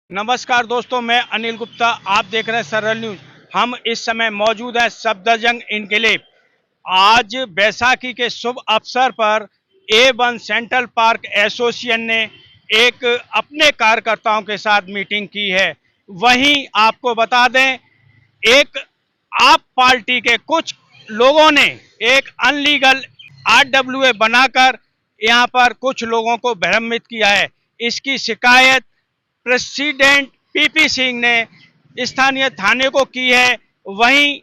नमस्कार दोस्तों, मैं अनिल गुप्ता। आप देख रहे हैं सरल न्यूज। हम इस समय मौजूद हैं सफदरजंग इनकलेव। आज बैसाखी के शुभ अवसर पर A1 सेंट्रल पार्क एसोसिएशन ने एक अपने कार्यकर्ताओं के साथ मीटिंग की है। वहीं आपको बता दें, एक आप पार्टी के कुछ लोगों ने एक अनलीगल RWA बनाकर यहां पर कुछ लोगों को भ्रमित किया है। इसकी शिकायत प्रेसिडेंट पीपी सिंह ने स्थानीय थाने को की है। वहीं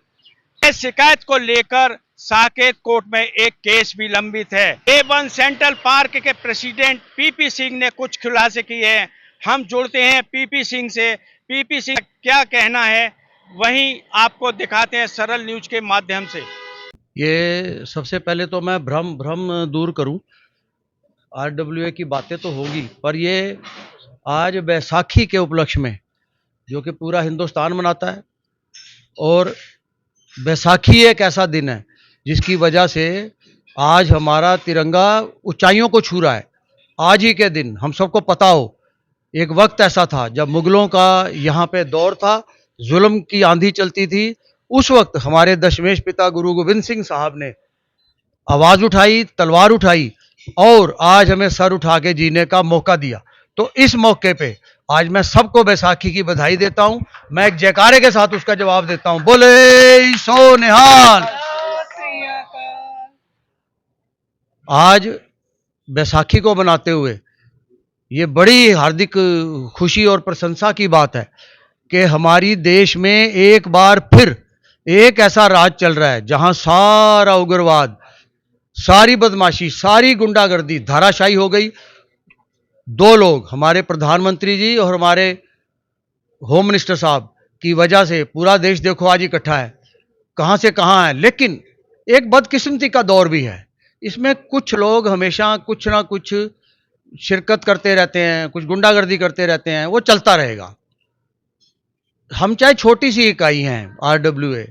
इस शिकायत को लेकर साकेत कोर्ट में एक केस भी लंबित है। A1 सेंट्रल पार्क के प्रेसिडेंट पीपी सिंह ने कुछ खुलासे किए हैं। हम जुड़ते हैं पीपी सिंह से। पीपी सिंह क्या कहना है, वहीं आपको दिखाते हैं सरल न्यूज के माध्यम से। ये सबसे पहले तो मैं भ्रम दूर करूं। RWA की बातें तो होगी, पर ये आज बैसाखी के उपलक्ष्य में, जो कि पूरा हिंदुस्तान मनाता है, और बैसाखी एक ऐसा दिन है जिसकी वजह से आज हमारा तिरंगा ऊंचाइयों को छू रहा है। आज ही के दिन हम सबको पता हो, एक वक्त ऐसा था जब मुगलों का यहाँ पे दौर था, जुल्म की आंधी चलती थी। उस वक्त हमारे दशमेश पिता गुरु गोविंद सिंह साहब ने आवाज उठाई, तलवार उठाई, और आज हमें सर उठा के जीने का मौका दिया। तो इस मौके पे आज मैं सबको बैसाखी की बधाई देता हूं। मैं एक जयकारे के साथ उसका जवाब देता हूं, बोले सो निहाल। आज बैसाखी को मनाते हुए ये बड़ी हार्दिक खुशी और प्रशंसा की बात है कि हमारी देश में एक बार फिर एक ऐसा राज चल रहा है जहां सारा उग्रवाद, सारी बदमाशी, सारी गुंडागर्दी धाराशायी हो गई। दो लोग, हमारे प्रधानमंत्री जी और हमारे होम मिनिस्टर साहब की वजह से पूरा देश देखो आज इकट्ठा है, कहां से कहां है। लेकिन एक बदकिस्मती का दौर भी है। इसमें कुछ लोग हमेशा कुछ ना कुछ शिरकत करते रहते हैं, कुछ गुंडागर्दी करते रहते हैं, वो चलता रहेगा। हम चाहे छोटी सी इकाई हैं, RWA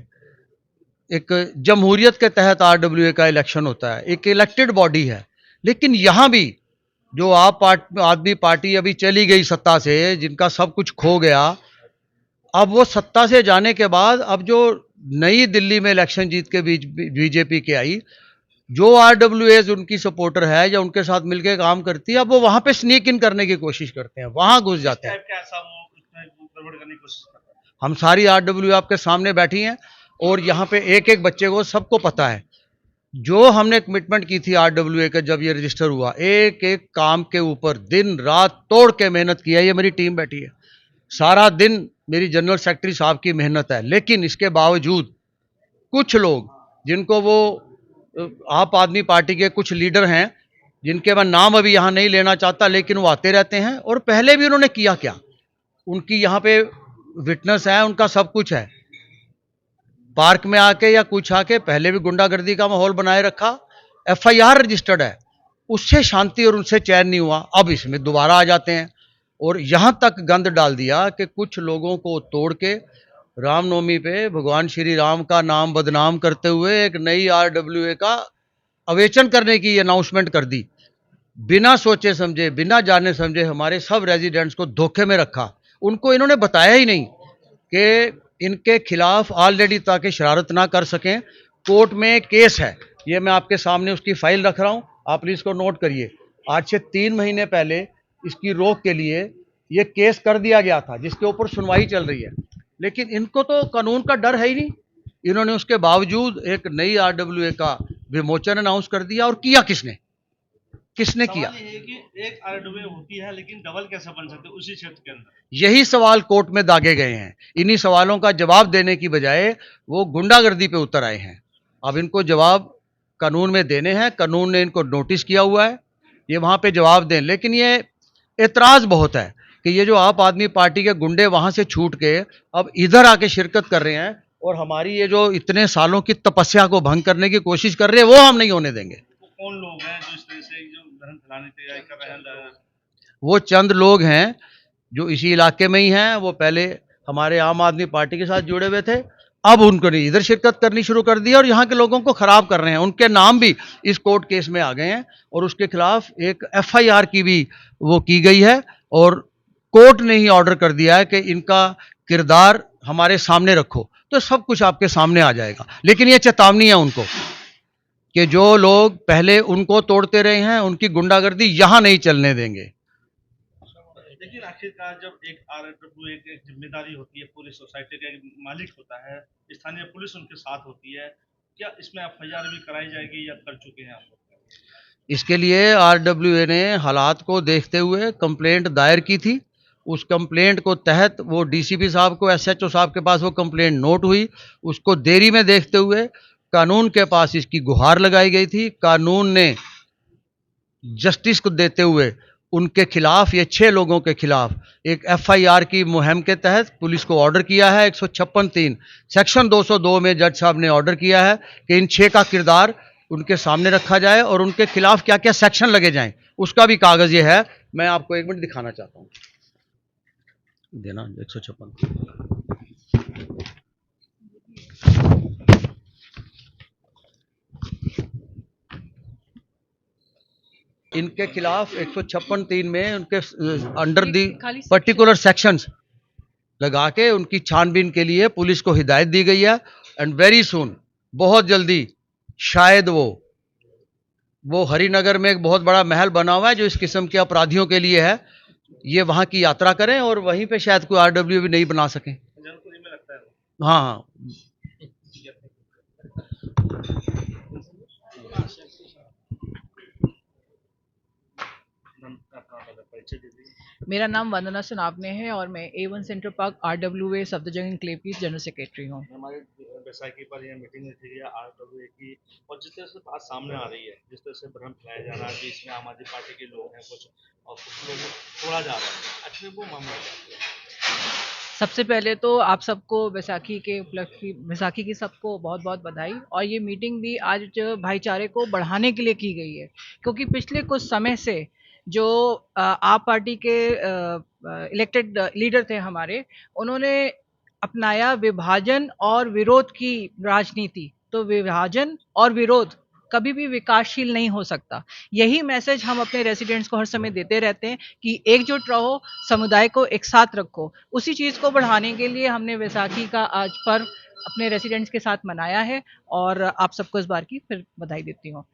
एक जमहूरियत के तहत RWA का इलेक्शन होता है, एक इलेक्टेड बॉडी है। लेकिन यहां भी जो आदमी पार्टी अभी चली गई सत्ता से, जिनका सब कुछ खो गया, अब वो सत्ता से जाने के बाद अब जो नई दिल्ली में इलेक्शन जीत के बीच बीजेपी के आई, जो RWAs उनकी सपोर्टर है या उनके साथ मिलकर काम करती है, अब वो वहां पे स्नीक इन करने की कोशिश करते हैं, वहां घुस जाते हैं। हम सारी RWA आपके सामने बैठी हैं, और यहाँ पे एक एक बच्चे को सबको पता है जो हमने कमिटमेंट की थी RWA का। जब ये रजिस्टर हुआ, एक एक काम के ऊपर दिन रात तोड़ के मेहनत की है। ये मेरी टीम बैठी है, सारा दिन मेरी जनरल सेक्रेटरी साहब की मेहनत है। लेकिन इसके बावजूद कुछ लोग, जिनको वो आप आदमी पार्टी के कुछ लीडर हैं, जिनके मैं नाम अभी यहाँ नहीं लेना चाहता, लेकिन वो आते रहते हैं। और पहले भी उन्होंने किया क्या, उनकी यहाँ पे विटनेस है, उनका सब कुछ है। पार्क में आके या कुछ आके पहले भी गुंडागर्दी का माहौल बनाए रखा, FIR रजिस्टर्ड है, उससे शांति और उनसे चैन नहीं हुआ। अब इसमें दोबारा आ जाते हैं, और यहां तक गंद डाल दिया कि कुछ लोगों को तोड़ के रामनवमी पे भगवान श्री राम का नाम बदनाम करते हुए एक नई RWA का अवेचन करने की अनाउंसमेंट कर दी। बिना सोचे समझे, बिना जाने समझे हमारे सब रेजिडेंट्स को धोखे में रखा। उनको इन्होंने बताया ही नहीं कि इनके खिलाफ ऑलरेडी, ताकि शरारत ना कर सकें, कोर्ट में केस है। ये मैं आपके सामने उसकी फाइल रख रहा हूं, आप प्लीज को नोट करिए। आज से 3 महीने पहले इसकी रोक के लिए ये केस कर दिया गया था, जिसके ऊपर सुनवाई चल रही है। लेकिन इनको तो कानून का डर है ही नहीं। इन्होंने उसके बावजूद एक नई RWA का विमोचन अनाउंस कर दिया। और किया किसने, किसने किया? ये कि एक RWA होती है, लेकिन डबल कैसे बन सकते उसी क्षेत्र के अंदर? यही सवाल कोर्ट में दागे गए हैं। इन्हीं सवालों का जवाब देने की बजाय वो गुंडागर्दी पे उतर आए हैं। अब इनको जवाब कानून में देने हैं, कानून ने इनको नोटिस किया हुआ है, ये वहां पे जवाब दें। लेकिन ये एतराज बहुत है कि ये जो आप आदमी पार्टी के गुंडे वहां से छूट के अब इधर आके शिरकत कर रहे हैं, और हमारी ये जो इतने सालों की तपस्या को भंग करने की कोशिश कर रहे हैं, वो हम नहीं होने देंगे। वो कौन लोग हैं जो इस तरह से जो धर्म फैलाने की तैयारी कर रहे हैं? वो चंद लोग हैं जो इसी इलाके में ही हैं। वो पहले हमारे आम आदमी पार्टी के साथ जुड़े हुए थे, अब उनको इधर शिरकत करनी शुरू कर दी और यहाँ के लोगों को खराब कर रहे हैं। उनके नाम भी इस कोर्ट केस में आ गए हैं, और उसके खिलाफ एक FIR की भी वो की गई है, और कोर्ट ने ही ऑर्डर कर दिया है कि इनका किरदार हमारे सामने रखो, तो सब कुछ आपके सामने आ जाएगा। लेकिन ये चेतावनी है उनको कि जो लोग पहले उनको तोड़ते रहे हैं, उनकी गुंडागर्दी यहां नहीं चलने देंगे। लेकिन आखिरकार जब एक आरडब्ल्यू एक जिम्मेदारी होती है, पूरी सोसाइटी का एक मालिक होता है, स्थानीय पुलिस उनके साथ होती है, क्या इसमें एफआईआर भी कराई जाएगी या कर चुके हैं आप लोग? इसके लिए आरडब्ल्यूए ने हालात को देखते हुए कंप्लेंट दायर की थी। उस कंप्लेंट को तहत वो डीसीपी साहब को, एसएचओ साहब के पास वो कंप्लेंट नोट हुई। उसको देरी में देखते हुए कानून के पास इसकी गुहार लगाई गई थी। कानून ने जस्टिस को देते हुए उनके खिलाफ, ये 6 लोगों के खिलाफ एक एफआईआर की मुहिम के तहत पुलिस को ऑर्डर किया है। 156(3) सेक्शन 202 में जज साहब ने ऑर्डर किया है कि इन 6 का किरदार उनके सामने रखा जाए और उनके खिलाफ क्या क्या सेक्शन लगे जाएं, उसका भी कागज ये है। मैं आपको 1 मिनट दिखाना चाहता हूं, देना 156। इनके खिलाफ 156(3) में उनके अंडर दी पर्टिकुलर सेक्शंस लगा के उनकी छानबीन के लिए पुलिस को हिदायत दी गई है। एंड वेरी सून, बहुत जल्दी, शायद वो हरिनगर में एक बहुत बड़ा महल बना हुआ है जो इस किस्म के अपराधियों के लिए है, ये वहां की यात्रा करें और वहीं पे शायद कोई आरडब्ल्यू भी नहीं बना सके। जौनपुरी में लगता है वो। हाँ हाँ। परिचय दे दीजिए। मेरा नाम वंदना सुनावने है और मैं A1 central park RWA Safdarjung enclave की जनरल सेक्रेटरी हूँ। हमारे बैसाखी पर यह मीटिंग हुई थी आरडब्ल्यूए की, और जिस तरह से बात सामने आ रही है, जिस तरह से भ्रम फैलाया जा रहा है कि इसमें आम आदमी पार्टी के लोग हैं कुछ, और कुछ लोगों को तोड़ा जा रहा है, आखिर वो मामला क्या है? सबसे पहले तो आप सबको बैसाखी के उपलक्ष्य, बैसाखी की सबको बहुत बहुत बधाई। और ये मीटिंग भी आज भाईचारे को बढ़ाने के लिए की गई है, क्योंकि पिछले कुछ समय से जो आप पार्टी के इलेक्टेड लीडर थे हमारे, उन्होंने अपनाया विभाजन और विरोध की राजनीति। तो विभाजन और विरोध कभी भी विकासशील नहीं हो सकता। यही मैसेज हम अपने रेसिडेंट्स को हर समय देते रहते हैं कि एकजुट रहो, समुदाय को एक साथ रखो। उसी चीज़ को बढ़ाने के लिए हमने वैसाखी का आज पर्व अपने रेसिडेंट्स के साथ मनाया है और आप सबको इस बार की फिर बधाई देती हूँ।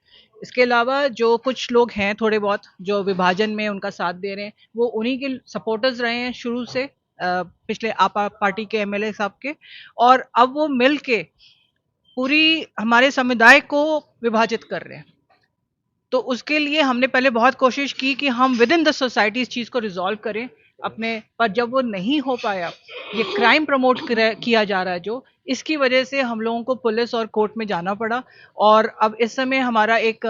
इसके अलावा जो कुछ लोग हैं थोड़े बहुत जो विभाजन में उनका साथ दे रहे हैं, वो उन्हीं के सपोर्टर्स रहे हैं शुरू से, पिछले आपा पार्टी के एमएलए साहब के, और अब वो मिल के पूरी हमारे समुदाय को विभाजित कर रहे हैं। तो उसके लिए हमने पहले बहुत कोशिश की कि हम विद इन द सोसाइटी इस चीज़ को रिजॉल्व करें अपने, पर जब वो नहीं हो पाया, ये क्राइम प्रमोट किया जा रहा है जो, इसकी वजह से हम लोगों को पुलिस और कोर्ट में जाना पड़ा। और अब इस समय हमारा एक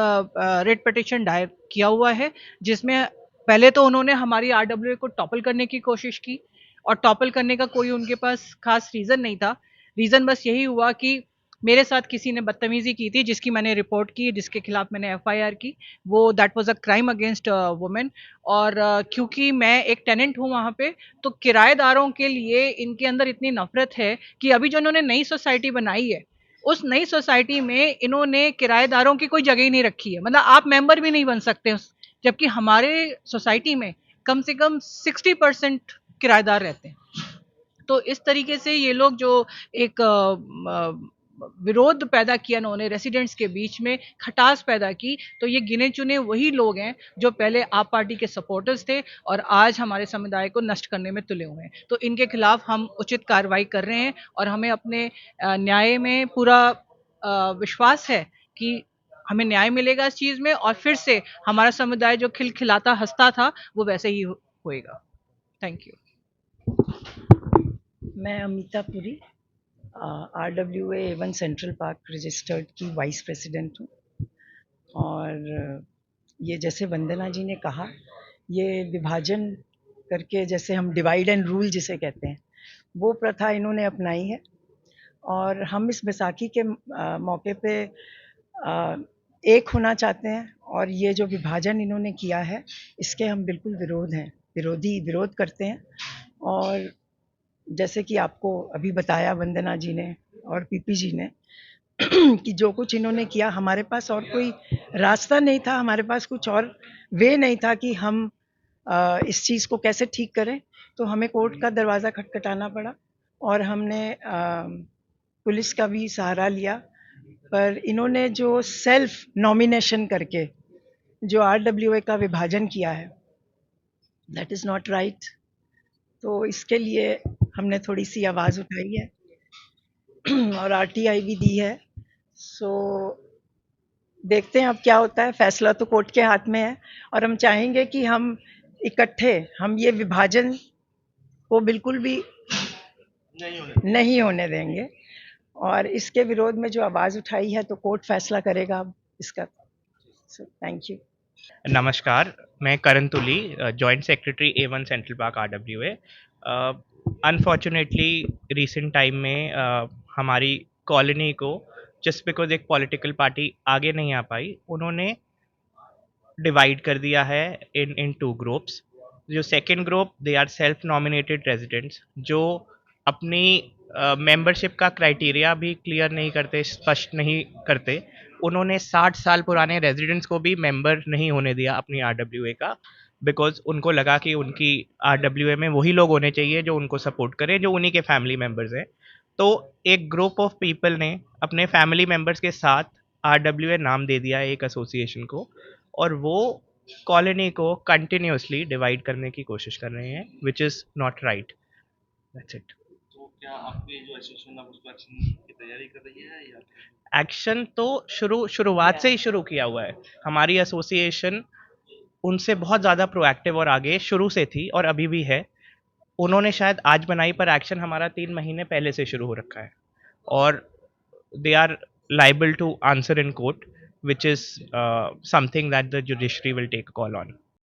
रिट पिटिशन दायर किया हुआ है, जिसमें पहले तो उन्होंने हमारी आरडब्ल्यूए को टॉपल करने की कोशिश की, और टॉपल करने का कोई उनके पास खास रीज़न नहीं था। रीज़न बस यही हुआ कि मेरे साथ किसी ने बदतमीजी की थी, जिसकी मैंने रिपोर्ट की, जिसके खिलाफ मैंने एफआईआर की, वो that was a crime against women. और क्योंकि मैं एक टेनेंट हूँ वहाँ पे, तो किराएदारों के लिए इनके अंदर इतनी नफरत है कि अभी जो इन्होंने नई सोसाइटी बनाई है, उस नई सोसाइटी में इन्होंने किराएदारों की कोई जगह ही नहीं रखी है। मतलब आप मेंबर भी नहीं बन सकते, जबकि हमारे सोसाइटी में कम से कम 60% किराएदार रहते हैं। तो इस तरीके से ये लोग जो एक विरोध पैदा किया उन्होंने रेसिडेंट्स के बीच में, खटास पैदा की, तो ये गिने चुने वही लोग हैं जो पहले आप पार्टी के सपोर्टर्स थे और आज हमारे समुदाय को नष्ट करने में तुले हुए हैं। तो इनके खिलाफ हम उचित कार्रवाई कर रहे हैं और हमें अपने न्याय में पूरा विश्वास है कि हमें न्याय मिलेगा इस चीज़ में, और फिर से हमारा समुदाय जो खिलखिलाता हंसता था वो वैसे ही होएगा। Thank you. मैं Amita Puri, RWA A1 central park registered की वाइस प्रेसिडेंट हूँ। और ये जैसे वंदना जी ने कहा, ये विभाजन करके, जैसे हम डिवाइड एंड रूल जिसे कहते हैं, वो प्रथा इन्होंने अपनाई है। और हम इस बैसाखी के मौके पे एक होना चाहते हैं, और ये जो विभाजन इन्होंने किया है इसके हम बिल्कुल विरोध करते हैं। और जैसे कि आपको अभी बताया वंदना जी ने और पीपी जी ने कि जो कुछ इन्होंने किया, हमारे पास और कोई रास्ता नहीं था, हमारे पास कुछ और वे नहीं था कि हम इस चीज़ को कैसे ठीक करें। तो हमें कोर्ट का दरवाज़ा खटखटाना पड़ा और हमने पुलिस का भी सहारा लिया, पर इन्होंने जो सेल्फ नॉमिनेशन करके जो RWA का विभाजन किया है, दैट इज़ नॉट राइट। तो इसके लिए हमने थोड़ी सी आवाज़ उठाई है और RTI भी दी है। सो देखते हैं अब क्या होता है, फैसला तो कोर्ट के हाथ में है और हम चाहेंगे कि हम इकट्ठे हम ये विभाजन को बिल्कुल भी नहीं होने देंगे और इसके विरोध में जो आवाज़ उठाई है तो कोर्ट फैसला करेगा अब इसका। So thank you. नमस्कार, मैं Karan Tuli, joint secretary A1 central park RWA। Unfortunately recent time में हमारी कॉलोनी को जस्ट बिकॉज एक पॉलिटिकल पार्टी आगे नहीं आ पाई, उन्होंने डिवाइड कर दिया है इन टू ग्रुप्स। जो second group, they are self nominated residents जो अपनी मेंबरशिप का क्राइटेरिया भी क्लियर नहीं करते, स्पष्ट नहीं करते। उन्होंने 60 साल पुराने रेजिडेंट्स को भी मेंबर नहीं होने दिया अपनी RWA का, बिकॉज उनको लगा कि उनकी RWA में वही लोग होने चाहिए जो उनको सपोर्ट करें, जो उन्हीं के फैमिली मेंबर्स हैं। तो एक ग्रुप ऑफ पीपल ने अपने फैमिली मेंबर्स के साथ RWA नाम दे दिया एक एसोसिएशन को, और वो कॉलोनी को कंटिन्यूसली डिवाइड करने की कोशिश कर रहे हैं, which is not right. That's it. तो क्या आपकी जो एसोसिएशन है उसको एक्शन की तैयारी कर रही है या एक्शन तो शुरुआत से ही शुरू किया हुआ है। हमारी एसोसिएशन उनसे बहुत ज़्यादा प्रोएक्टिव और आगे शुरू से थी और अभी भी है। उन्होंने शायद आज बनाई, पर एक्शन हमारा 3 महीने पहले से शुरू हो रखा है और they are liable to answer in court, which is something that the judiciary will take a call on.